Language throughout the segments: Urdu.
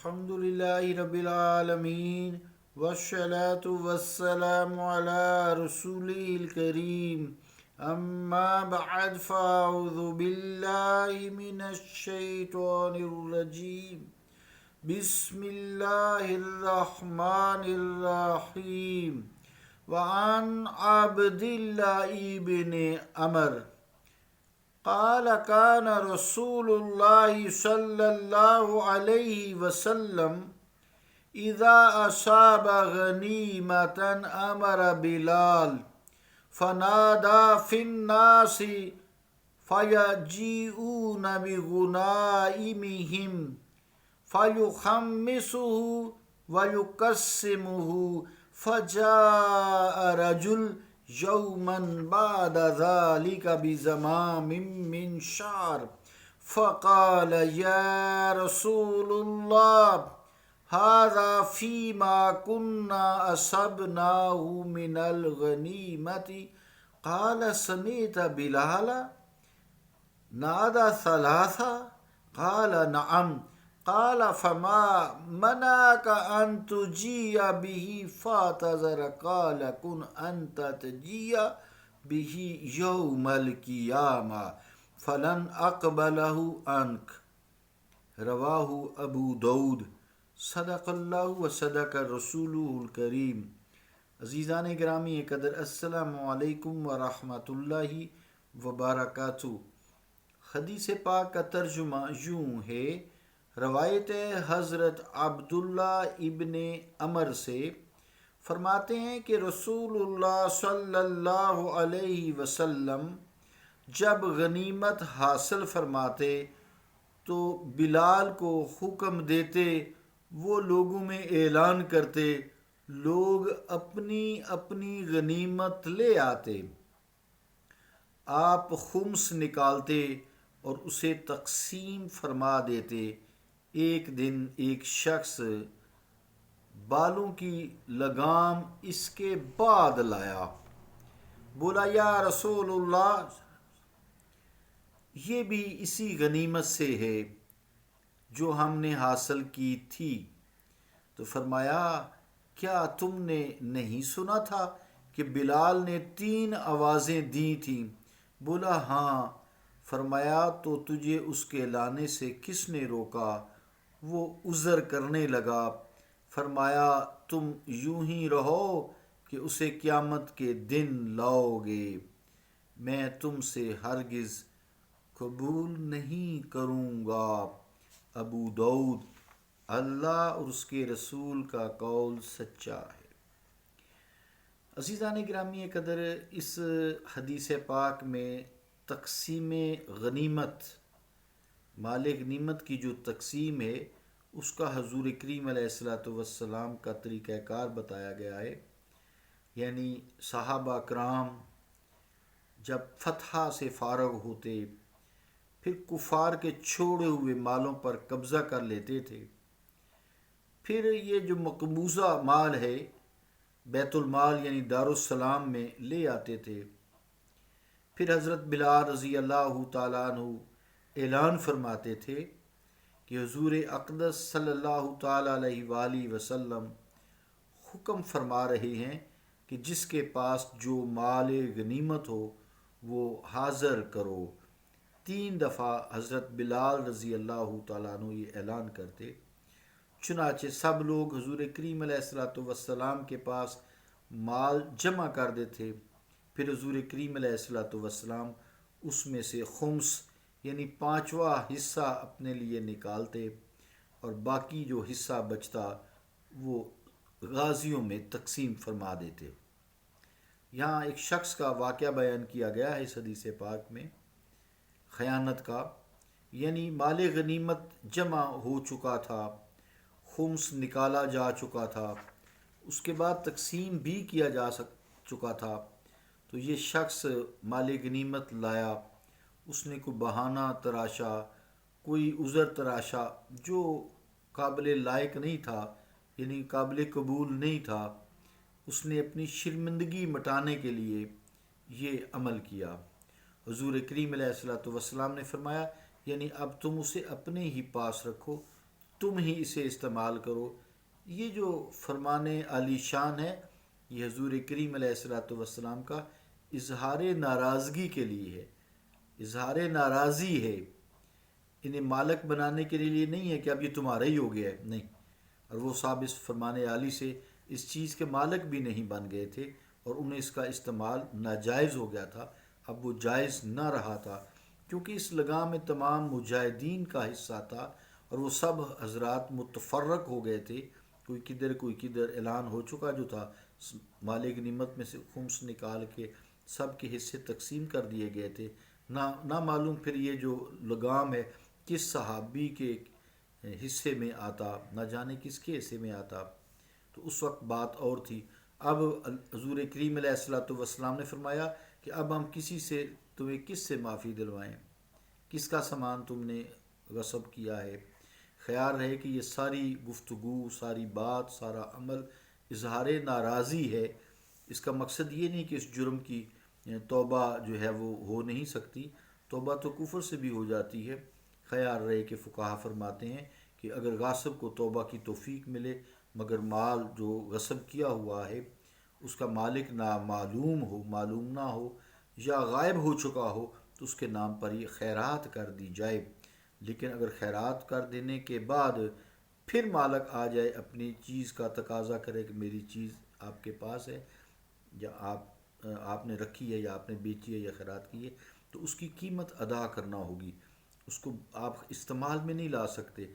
الحمد لله رب العالمين والصلاة والسلام على رسوله الكريم أما بعد فأعوذ بالله من الشيطان الرجيم بسم الله الرحمن الرحيم وعن عبد الله بن عمر قال كان رسول الله صلى الله عليه وسلم إذا أصاب غنيمة أمر بلال فنادى في الناس فيجيئون بغنائمهم فيخمسه ويقسمه فجاء رجل يوما بعد ذلك بزمام من شعر فقال يا رسول الله هذا فيما كنا أصبناه من الغنيمة قال سمعت بلالا نادى ثلاثة قال نعم قال فما منعك أن تجيء به فاعتذر قال كن أنت تجيء به يوم القيامة فلن أقبله عنك رواہ ابو داؤد صدق اللہ و صدق رسولہ الکریم۔ عزیزان گرامی قدر، السلام علیکم ورحمۃ اللہ وبرکاتہ۔ حدیث پاک کا ترجمہ یوں ہے، روایت حضرت عبداللہ ابن عمر سے فرماتے ہیں کہ رسول اللہ صلی اللہ علیہ وسلم جب غنیمت حاصل فرماتے تو بلال کو حکم دیتے، وہ لوگوں میں اعلان کرتے، لوگ اپنی اپنی غنیمت لے آتے، آپ خمس نکالتے اور اسے تقسیم فرما دیتے۔ ایک دن ایک شخص بالوں کی لگام اس کے بعد لایا، بولا یا رسول اللہ، یہ بھی اسی غنیمت سے ہے جو ہم نے حاصل کی تھی۔ تو فرمایا کیا تم نے نہیں سنا تھا کہ بلال نے 3 آوازیں دی تھیں؟ بولا ہاں۔ فرمایا تو تجھے اس کے لانے سے کس نے روکا؟ وہ عذر کرنے لگا۔ فرمایا تم یوں ہی رہو کہ اسے قیامت کے دن لاؤ گے، میں تم سے ہرگز قبول نہیں کروں گا۔ ابو داؤد۔ اللہ اور اس کے رسول کا قول سچا ہے۔ عزیزان گرامی قدر، اس حدیث پاک میں تقسیم غنیمت، مال غنیمت کی جو تقسیم ہے اس کا حضور کریم علیہ السلام کا طریقہ کار بتایا گیا ہے۔ یعنی صحابہ کرام جب فتح سے فارغ ہوتے پھر کفار کے چھوڑے ہوئے مالوں پر قبضہ کر لیتے تھے، پھر یہ جو مقبوضہ مال ہے بیت المال یعنی دارالسلام میں لے آتے تھے۔ پھر حضرت بلال رضی اللہ تعالیٰ عنہ اعلان فرماتے تھے کہ حضور اقدس صلی اللہ تعالیٰ علیہ وآلہ وسلم حکم فرما رہے ہیں کہ جس کے پاس جو مال غنیمت ہو وہ حاضر کرو۔ 3 دفعہ حضرت بلال رضی اللہ تعالیٰ عنہ یہ اعلان کرتے، چنانچہ سب لوگ حضور کریم علیہ السلام کے پاس مال جمع کر دیتے۔ پھر حضور کریم علیہ السلام اس میں سے خمس یعنی 5واں حصہ اپنے لیے نکالتے اور باقی جو حصہ بچتا وہ غازیوں میں تقسیم فرما دیتے۔ یہاں ایک شخص کا واقعہ بیان کیا گیا ہے اس حدیث پاک میں، خیانت کا، یعنی مال غنیمت جمع ہو چکا تھا، خمس نکالا جا چکا تھا، اس کے بعد تقسیم بھی کیا جا چکا تھا، تو یہ شخص مال غنیمت لایا، اس نے کوئی بہانہ تراشا، کوئی عذر تراشا جو قابل لائق نہیں تھا، یعنی قابل قبول نہیں تھا، اس نے اپنی شرمندگی مٹانے کے لیے یہ عمل کیا۔ حضور کریم علیہ السلام نے فرمایا یعنی اب تم اسے اپنے ہی پاس رکھو، تم ہی اسے استعمال کرو۔ یہ جو فرمان عالی شان ہے یہ حضور کریم علیہ الصلوۃ والسلام کا اظہار ناراضگی کے لیے ہے، اظہار ناراضی ہے، انہیں مالک بنانے کے لیے نہیں ہے کہ اب یہ تمہارا ہی ہو گیا ہے، نہیں۔ اور وہ صاحب اس فرمان عالی سے اس چیز کے مالک بھی نہیں بن گئے تھے اور انہیں اس کا استعمال ناجائز ہو گیا تھا، اب وہ جائز نہ رہا تھا، کیونکہ اس لگام میں تمام مجاہدین کا حصہ تھا اور وہ سب حضرات متفرق ہو گئے تھے، کوئی کدھر اعلان ہو چکا جو تھا، مال غنیمت میں سے خمس نکال کے سب کے حصے تقسیم کر دیے گئے تھے۔ نہ معلوم پھر یہ جو لگام ہے کس صحابی کے حصے میں آتا، نہ جانے کس کے حصے میں آتا، تو اس وقت بات اور تھی۔ اب حضور کریم علیہ الصلوۃ والسلام نے فرمایا کہ اب ہم تمہیں کس سے معافی دلوائیں، کس کا سامان تم نے غصب کیا ہے۔ خیال رہے کہ یہ ساری گفتگو، ساری بات، سارا عمل اظہار ناراضی ہے، اس کا مقصد یہ نہیں کہ اس جرم کی توبہ جو ہے وہ ہو نہیں سکتی، توبہ تو کفر سے بھی ہو جاتی ہے۔ خیال رہے کہ فقہا فرماتے ہیں کہ اگر غاصب کو توبہ کی توفیق ملے مگر مال جو غصب کیا ہوا ہے اس کا مالک معلوم نہ ہو یا غائب ہو چکا ہو تو اس کے نام پر یہ خیرات کر دی جائے، لیکن اگر خیرات کر دینے کے بعد پھر مالک آ جائے اپنی چیز کا تقاضا کرے کہ میری چیز آپ کے پاس ہے یا آپ نے رکھی ہے یا آپ نے بیچی ہے یا خیرات کی ہے، تو اس کی قیمت ادا کرنا ہوگی، اس کو آپ استعمال میں نہیں لا سکتے،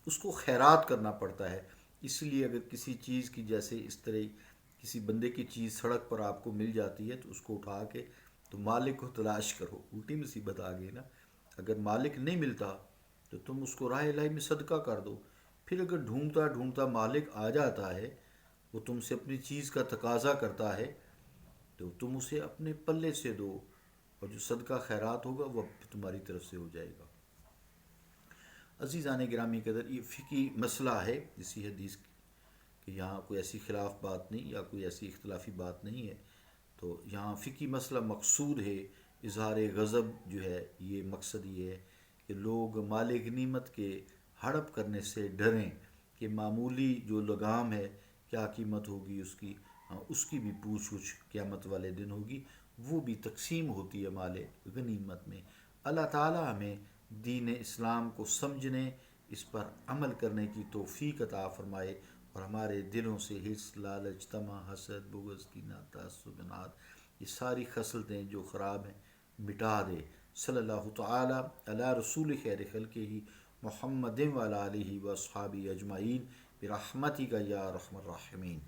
اس کو خیرات کرنا پڑتا ہے۔ اس لیے اگر کسی چیز کی جیسے اس طرح کسی بندے کی چیز سڑک پر آپ کو مل جاتی ہے تو اس کو اٹھا کے تو مالک کو تلاش کرو، الٹی مصیبت آ گئی نا۔ اگر مالک نہیں ملتا تو تم اس کو راہ الہی میں صدقہ کر دو، پھر اگر ڈھونڈتا ڈھونڈتا مالک آ جاتا ہے، وہ تم سے اپنی چیز کا تقاضا کرتا ہے تو تم اسے اپنے پلے سے دو اور جو صدقہ خیرات ہوگا وہ تمہاری طرف سے ہو جائے گا۔ عزیزان گرامی قدر، یہ فقہی مسئلہ ہے اسی حدیث کہ یہاں کوئی ایسی خلاف بات نہیں یا کوئی ایسی اختلافی بات نہیں ہے، تو یہاں فقہی مسئلہ مقصود ہے، اظہار غضب جو ہے یہ مقصد یہ ہے کہ لوگ مال غنیمت کے ہڑپ کرنے سے ڈریں کہ معمولی جو لگام ہے کیا قیمت ہوگی اس کی بھی پوچھ گچھ قیامت والے دن ہوگی، وہ بھی تقسیم ہوتی ہے مال غنیمت میں۔ اللہ تعالی ہمیں دین اسلام کو سمجھنے، اس پر عمل کرنے کی توفیق عطا فرمائے اور ہمارے دلوں سے حرص، لالچ، طمع، حسد، بغض، کینہ، تعصب، اناد، یہ ساری خصلتیں جو خراب ہیں مٹا دے۔ صلی اللہ تعالی علی رسول خیر خلقہ محمد وعلی آلہ واصحابہ اجمعین برحمتک یا ارحم الراحمین۔